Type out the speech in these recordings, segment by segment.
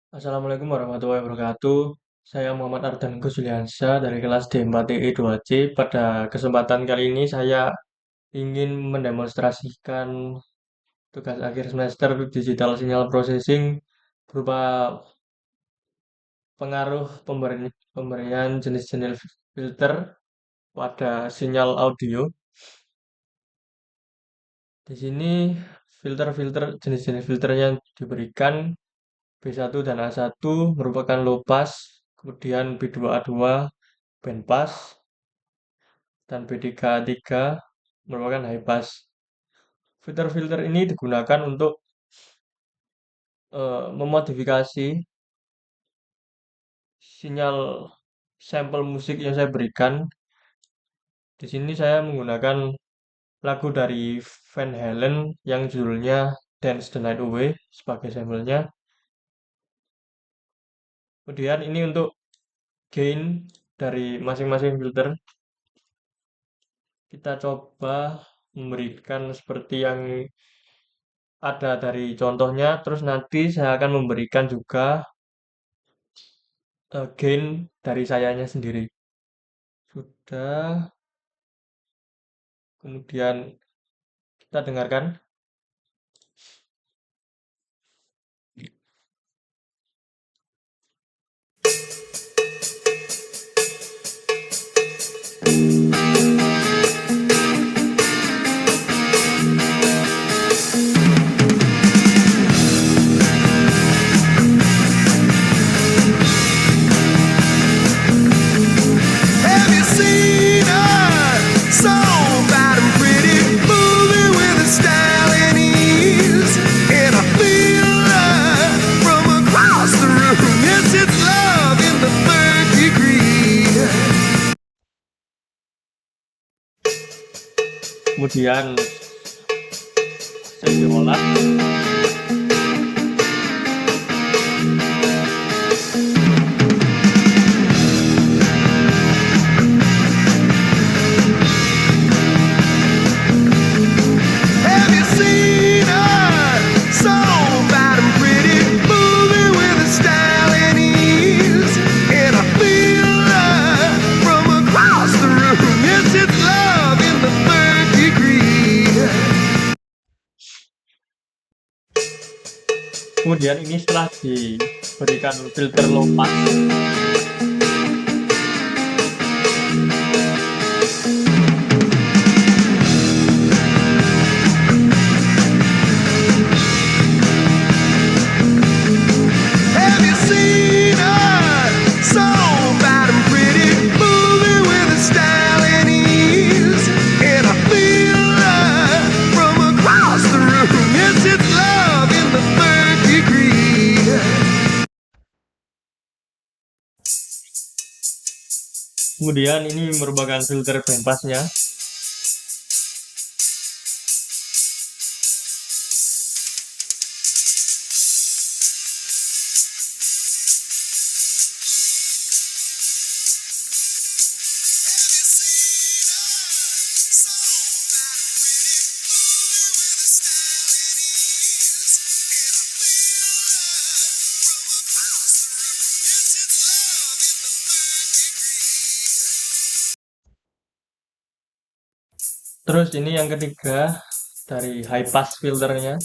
Assalamualaikum warahmatullahi wabarakatuh. Saya Muhammad Ardan Gusliansyah dari kelas D4TI 2C. Pada kesempatan kali ini saya ingin mendemonstrasikan tugas akhir semester digital signal processing berupa pengaruh pemberian jenis-jenis filter pada sinyal audio. Di sini filter-filter jenis-jenis filter yang diberikan B1 dan A1 merupakan low pass, kemudian B2A2 band pass, dan B3A3 merupakan high pass. Filter-filter ini digunakan untuk memodifikasi sinyal sampel musik yang saya berikan. Di sini saya menggunakan lagu dari Van Halen yang judulnya Dance the Night Away sebagai sampelnya. Kemudian ini untuk gain dari masing-masing filter. Kita coba memberikan seperti yang ada dari contohnya, terus nanti saya akan memberikan juga gain dari sayanya sendiri. Sudah, kemudian kita dengarkan. Have you seen her? So fat and pretty, moving with a style and ease. And I feel her from across the room. Yes, it's love in the third degree. Kemudian saya olah. Have you seen her? So fat and pretty, moving with a style and ease. And I feel her from across the room. Yes, it's love in the third degree. Kemudian ini setelah diberikan filter low pass, Have you seen her? So fat and pretty, moving with a style and ease. And I feel her from across the room. Yes, it's love in the third degree. kemudian ini merupakan filter band passnya. Terus ini yang ketiga dari high pass filternya.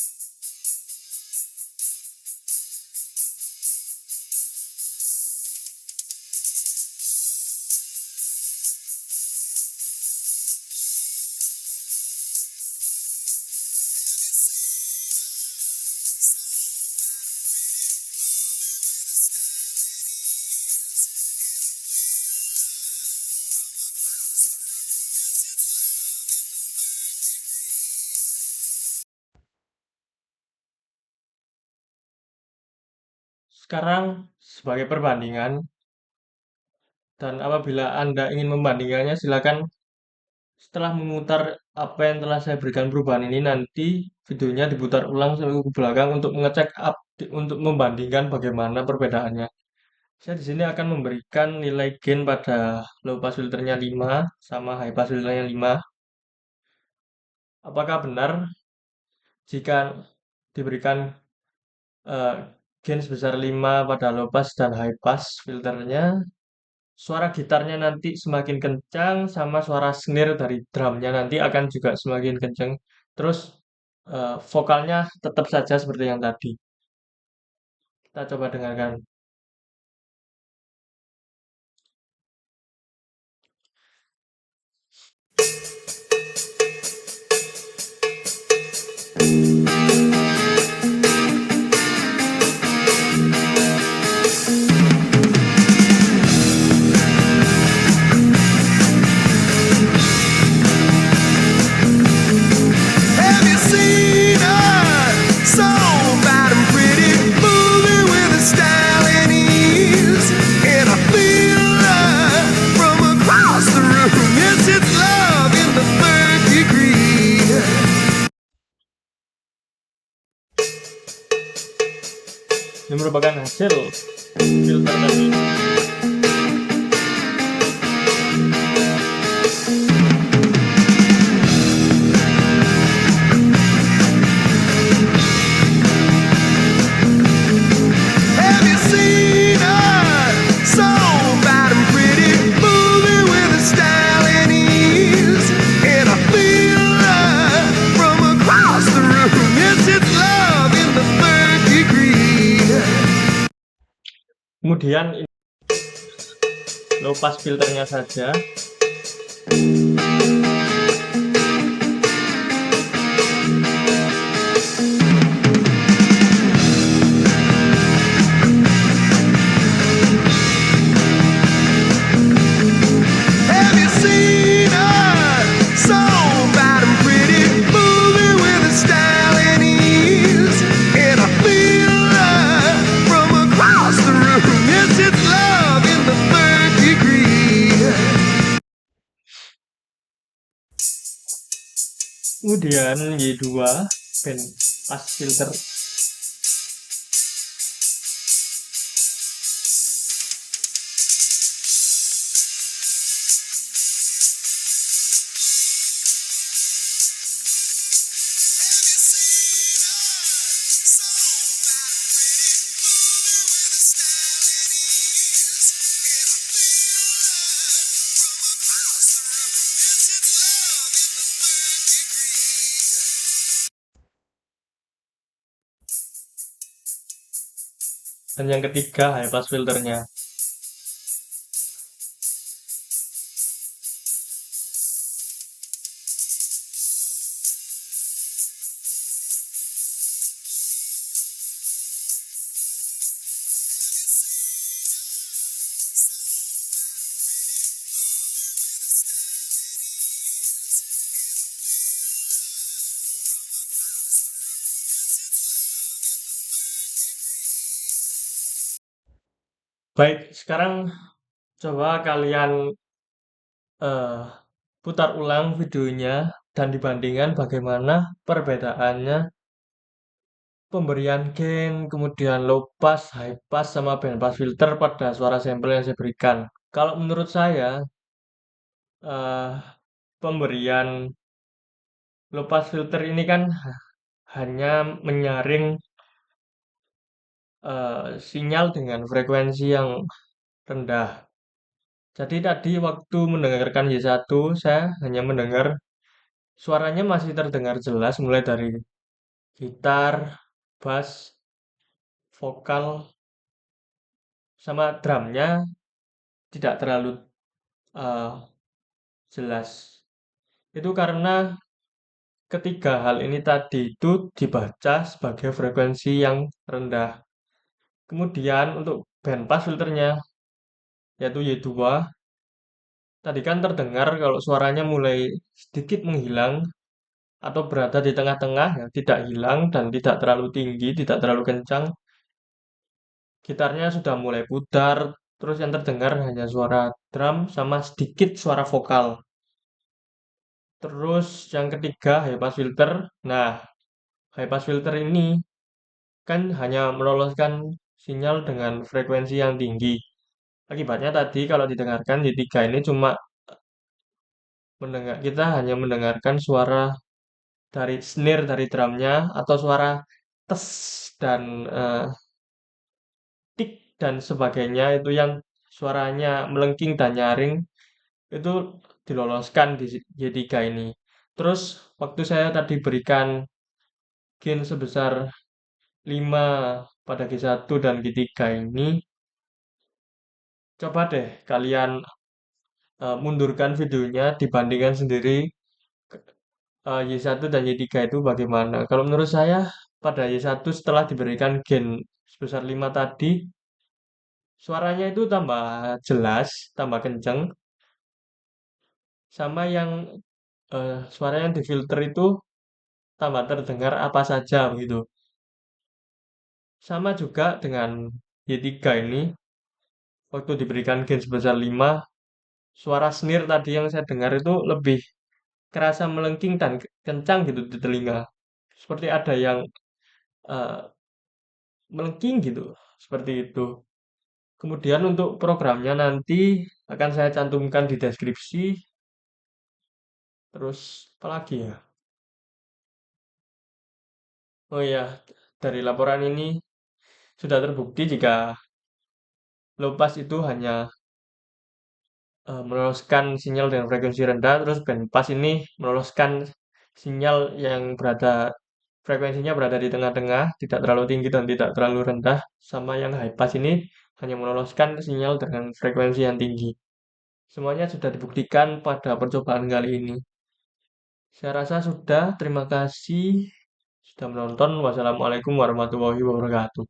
Sekarang sebagai perbandingan, dan apabila Anda ingin membandingkannya, silakan setelah memutar apa yang telah saya berikan perubahan ini, nanti videonya diputar ulang sampai ke belakang untuk mengecek untuk membandingkan bagaimana perbedaannya. Saya di sini akan memberikan nilai gain pada low pass filternya 5 sama high pass filternya 5. Apakah benar jika diberikan gain sebesar 5 pada low pass dan high pass filternya. Suara gitarnya nanti semakin kencang sama suara snare dari drumnya nanti akan juga semakin kencang. Terus vokalnya tetap saja seperti yang tadi. Kita coba dengarkan. Have you seen her? So bad and pretty, moving with a style and ease. And I feel her from across the room. Yes, it's love in the third degree. Ini merupakan hasil filter tadi. Have you seen her? So bad and pretty, moving with a style and ease. And I feel her from across the room. Yes, it's love in the third degree. Kemudian ini low pass filternya saja. Have you seen her? So bad and pretty, moving with a style and ease. And I feel her from across the room. Yes, it's love in the third degree. Kemudian Y2 band pass filter. Dan yang ketiga high pass filternya. Baik, sekarang coba kalian eh, putar ulang videonya dan dibandingkan bagaimana perbedaannya pemberian gain, kemudian low pass, high pass, sama band pass filter pada suara sampel yang saya berikan. Kalau menurut saya, eh, pemberian low pass filter ini kan hanya menyaring sinyal dengan frekuensi yang rendah. Jadi tadi waktu mendengarkan Y1, saya hanya mendengar suaranya masih terdengar jelas mulai dari gitar, bass, vokal, sama drumnya tidak terlalu eh, jelas. Itu karena ketiga hal ini tadi itu dibaca sebagai frekuensi yang rendah. Kemudian untuk band pass filternya, yaitu Y2, tadi kan terdengar kalau suaranya mulai sedikit menghilang atau berada di tengah-tengah, ya, tidak hilang dan tidak terlalu tinggi, tidak terlalu kencang. Gitarnya sudah mulai pudar, terus yang terdengar hanya suara drum sama sedikit suara vokal. Terus yang ketiga high pass filter. Nah, high pass filter ini kan hanya meloloskan sinyal dengan frekuensi yang tinggi. Akibatnya tadi kalau didengarkan di tiga ini cuma kita hanya mendengarkan suara dari snare dari drumnya atau suara tes dan dan sebagainya itu yang suaranya melengking dan nyaring itu diloloskan di Y3 ini. Terus waktu saya tadi berikan gain sebesar 5 pada G1 dan G3 ini, coba deh kalian mundurkan videonya dibandingkan sendiri Y1 dan Y3 itu bagaimana. Kalau menurut saya pada Y1 setelah diberikan gain sebesar 5 tadi, suaranya itu tambah jelas, tambah kenceng, sama yang suara yang difilter itu tambah terdengar apa saja begitu. Sama juga dengan Y3 ini, waktu diberikan gain sebesar 5, suara snare tadi yang saya dengar itu lebih kerasa melengking dan kencang gitu di telinga. Seperti ada yang eh, melengking gitu, seperti itu. Kemudian untuk programnya nanti akan saya cantumkan di deskripsi. Terus apa lagi ya? Oh ya, dari laporan ini sudah terbukti jika low pass itu hanya meloloskan sinyal dengan frekuensi rendah, terus band pass ini meloloskan sinyal yang frekuensinya berada di tengah-tengah, tidak terlalu tinggi dan tidak terlalu rendah, sama yang high pass ini hanya meloloskan sinyal dengan frekuensi yang tinggi. Semuanya sudah dibuktikan pada percobaan kali ini. Saya rasa sudah. Terima kasih sudah menonton. Wassalamualaikum warahmatullahi wabarakatuh.